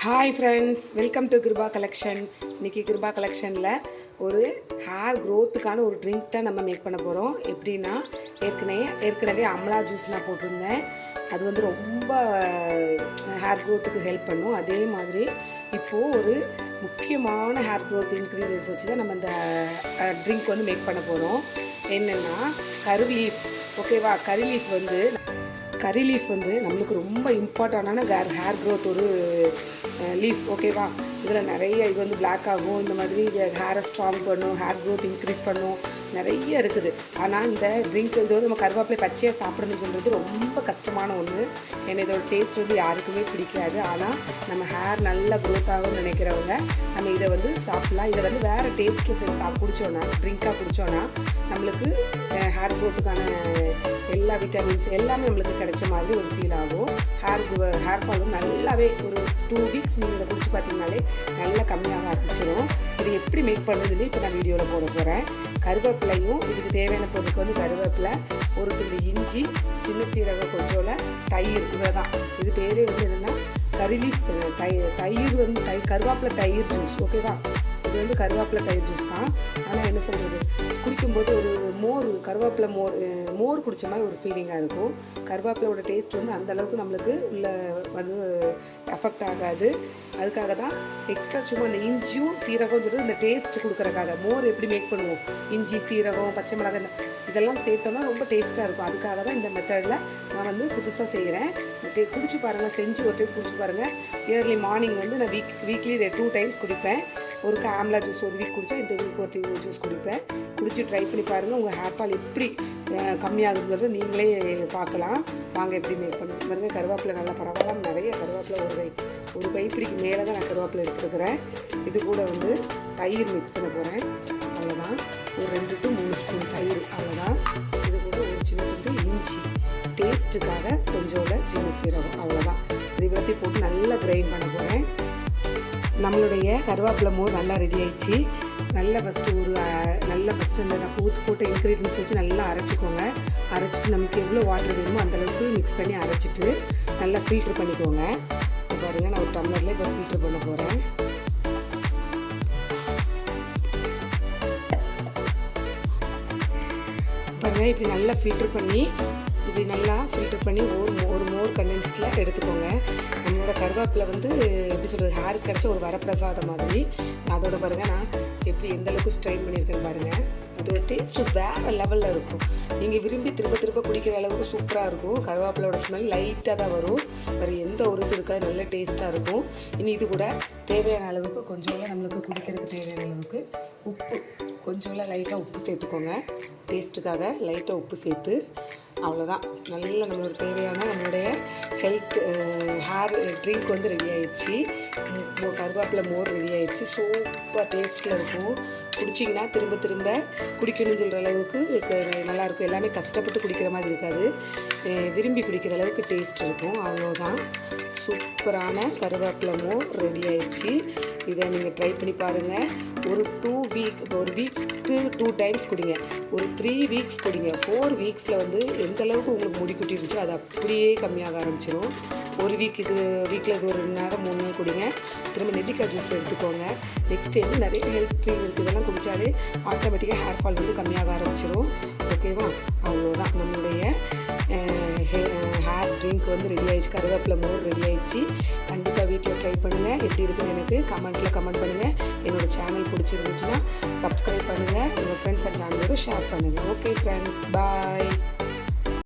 Hi friends, welcome to Kripa collection. இன்றைக்கி கிருபா கலெக்ஷனில் ஒரு ஹேர் க்ரோத்துக்கான ஒரு ட்ரிங்க் தான் நம்ம மேக் பண்ண போகிறோம். எப்படின்னா ஏற்கனவே அம்லா ஜூஸ் நான் போட்டிருந்தேன். அது வந்து ரொம்ப ஹேர் க்ரோத்துக்கு ஹெல்ப் பண்ணும். அதே மாதிரி இப்போது ஒரு முக்கியமான ஹேர் க்ரோத் இன்க்ரீடியன்ஸ் வச்சு தான் நம்ம இந்த ட்ரிங்க் வந்து மேக் பண்ண போகிறோம். என்னென்னா கரி லீஃப். ஓகேவா? கரி லீஃப் வந்து நம்மளுக்கு ரொம்ப இம்பார்ட்டண்டான ஹேர் க்ரோத் ஒரு லீஃப். ஓகேவா? இதில் நிறைய இது வந்து பிளாக் ஆகும், இந்த மாதிரி ஹேரை ஸ்ட்ராங் பண்ணும், ஹேர் க்ரோத் இன்க்ரீஸ் பண்ணும், நிறைய இருக்குது. ஆனால் இந்த ட்ரிங்க் இது வந்து நம்ம கருவேப்பிலை பச்சையாக சாப்பிடணும்னு சொல்கிறது ரொம்ப கஷ்டமான ஒன்று. ஏன்னா இதோட டேஸ்ட் வந்து யாருக்குமே பிடிக்காது. ஆனால் நம்ம ஹேர் நல்லா க்ரோத் ஆகும்னு நினைக்கிறவங்க நம்ம இதை வந்து சாப்பிட்லாம். இதை வந்து வேறு டேஸ்ட்டில் குடித்தோன்னா, ட்ரிங்காக குடித்தோன்னா நம்மளுக்கு ஹேர் க்ரோத்துக்கான எல்லா விட்டமின்ஸ் எல்லாமே நம்மளுக்கு கிடைச்ச மாதிரி ஒரு ஃபீல் ஆகும். ஹேர் ஃபாலும் நல்லாவே ஒரு 2 வீக்ஸ் நீங்கள் இதை குடிச்சு பார்த்தீங்கனாலே நல்லா கம்மியாக ஆரம்பிச்சிடும். இது எப்படி மேக் பண்ணுறதுன்னு இப்போ நான் வீடியோவில் போட போகிறேன். கருவேப்பிலையும் இதுக்கு தேவையான பொருளுக்கு வந்து கருவேப்பிலை, ஒரு துளி இஞ்சி, சின்ன சீரகம், கொஞ்சோல தயிர். இவ்வளோ தான். இது பேரே வந்து என்னென்னா கரி லீஃப் தயிர் வந்து கருவேப்பிலை தயிர் ஜூஸ். ஓகேவா? இது வந்து கருவேப்பிலை தயிர் ஜூஸ் தான். ஆனால் என்ன சொல்கிறது, குடிக்கும்போது ஒரு கருவேப்பிலை மோர் குடித்த மாதிரி ஒரு ஃபீலிங்காக இருக்கும். கருவேப்பிலையோட டேஸ்ட் வந்து அந்தளவுக்கு நம்மளுக்கு உள்ள வந்து எஃபெக்ட் ஆகாது. அதுக்காக தான் எக்ஸ்ட்ரா சும்மா இந்த இஞ்சியும் சீரகம் சொல்லிட்டு இந்த டேஸ்ட் கொடுக்குறக்காக மோர் எப்படி மேக் பண்ணுவோம், இஞ்சி, சீரகம், பச்சை மிளகாய் இதெல்லாம் சேர்த்தோம்னா ரொம்ப டேஸ்ட்டாக இருக்கும். அதுக்காக தான் இந்த மெத்தடில் நான் வந்து புதுசாக செய்கிறேன். குடிச்சு பாருங்கள், செஞ்சு ஒரு டைம் குடிச்சு பாருங்கள். இயர்லி மார்னிங் வந்து நான் வீக்லி 2 டைம்ஸ் குடிப்பேன். ஒரு ஆம்லா ஜூஸ் ஒரு வீக் குடித்தா இந்த வீக் ஒரு ஜூஸ் குடிப்பேன். குடிச்சு ட்ரை பண்ணி பாருங்கள். உங்கள் ஹேர் ஃபால் எப்படி கம்மியாகுங்கிறது நீங்களே பார்க்கலாம். வாங்க எப்படி மேக் பண்ணுங்க பாருங்கள். கருவேப்பிலை நல்லா பரவாயில்ல, நிறைய கருவேப்பிலை ஒரு கைப்பிடிக்கு மேலே தான் நான் கருவேப்பிலை எடுத்துருக்கிறேன். இது கூட வந்து தயிர் மிக்ஸ் பண்ண போகிறேன். அவ்வளோதான். ஒரு 2 to 3 ஸ்பூன் தயிர். அவ்வளோதான். இது கூட ஒரு சின்ன துண்டு இஞ்சி, டேஸ்ட்டுக்காக கொஞ்சோட சின்ன சீரகம். அவ்வளோதான். இது இவ்வளோத்தையும் போட்டு நல்லா கிரைண்ட் பண்ண போகிறேன். நம்மளுடைய கருவேப்பிலை மோர் நல்லா ரெடி ஆயிடுச்சு. நல்லா ஃபஸ்ட்டு அந்த நான் போட்ட இன்க்ரீடியன்ஸ் வச்சு நல்லா அரைச்சிக்கோங்க. அரைச்சிட்டு நமக்கு எவ்வளோ வாட்டர் வேணுமோ அந்தளவுக்கு மிக்ஸ் பண்ணி அரைச்சிட்டு நல்லா ஃபில்ட்ரு பண்ணிக்கோங்க. இப்போ பாருங்கள், நான் ஒரு டம்ளரில் இப்போ ஃபில்ட்ரு பண்ண போகிறேன். பாருங்கள், இப்படி நல்லா ஃபில்ட்ரு பண்ணி ஒரு மோர் கண்டென்ஸில் எடுத்துக்கோங்க. நம்மளோட கருவேப்பிலை வந்து எப்படி சொல்கிறது, ஹேருக்கு கிடச்ச ஒரு வரப்பிரசாதம் மாதிரி. அதோட பாருங்கள் நான் எப்படி எந்தளவுக்கு ஸ்ட்ரெயின் பண்ணியிருக்கேன்னு பாருங்கள். அதோட டேஸ்ட்டு வேறு லெவலில் இருக்கும். நீங்கள் விரும்பி திரும்ப குடிக்கிற அளவுக்கு சூப்பராக இருக்கும். கருவேப்பிலோட ஸ்மெல் லைட்டாக தான் வரும், வேறு எந்த ஒரு இது இருக்காது. நல்ல டேஸ்ட்டாக இருக்கும். இனி இது கூட தேவையான அளவுக்கு கொஞ்சோல நம்மளுக்கு குடிக்கிறதுக்கு தேவையான அளவுக்கு உப்பு, கொஞ்சோல லைட்டாக உப்பு சேர்த்துக்கோங்க. டேஸ்ட்டுக்காக லைட்டாக உப்பு சேர்த்து அவ்வளோதான். நல்ல நம்மளோட தேவையான நம்மளுடைய ஹேர் ட்ரிங்க் வந்து ரெடி ஆயிடுச்சு. கருவேப்பிலை மோர் ரெடி ஆயிடுச்சு. சூப்பர் டேஸ்ட்டில் இருக்கும். குடிச்சிங்கன்னா திரும்ப குடிக்கணும்னு சொல்கிற அளவுக்கு நல்லாயிருக்கும். எல்லாமே கஷ்டப்பட்டு குடிக்கிற மாதிரி இருக்காது, விரும்பி குடிக்கிற அளவுக்கு டேஸ்ட் இருக்கும். அவ்வளோதான். சூப்பரான கருவேப்பிலை மோர் ரெடி ஆயிடுச்சு. இதை நீங்கள் ட்ரை பண்ணி பாருங்கள். ஒரு வீக்கு 2 டைம்ஸ் குடிங்க. ஒரு 3 வீக்ஸ் குடிங்க. 4 வீக்ஸில் வந்து எந்த அளவுக்கு உங்களுக்கு முடி குட்டி இருந்துச்சோ அது அப்படியே கம்மியாக ஆரம்பிச்சிடும். ஒரு வீக்கில் இது ஒரு 2 நேரம் 3 நாள் குடிங்க. திரும்ப நெல்லிக்காய் ஜூஸ் எடுத்துக்கோங்க. நெக்ஸ்ட் வந்து நிறைய ஹெல்த் ட்ரிங்க் இருக்குது. இதெல்லாம் குடித்தாலே ஆட்டோமேட்டிக்காக ஹேர் ஃபால் வந்து கம்மியாக ஆரம்பிச்சிடும். ஓகேவா? அவ்வளோதான். நம்மளுடைய ஹேர் ட்ரிங்க் வந்து ரெடி ஆயிடுச்சு. கருவேப்பிலை மோர் ரெடி ஆயிடுச்சு. கண்டிப்பாக வீட்டில் ட்ரை பண்ணுங்கள். எப்படி இருக்குன்னு எனக்கு கமெண்ட் பண்ணுங்கள். என்னோடய சேனல் பிடிச்சிருந்துச்சுன்னா சப்ஸ்கிரைப் பண்ணுங்கள். உங்கள் ஃப்ரெண்ட்ஸ் அண்ட் ஃபேமிலியோட ஷேர் பண்ணுங்கள். ஓகே ஃப்ரெண்ட்ஸ், பாய்.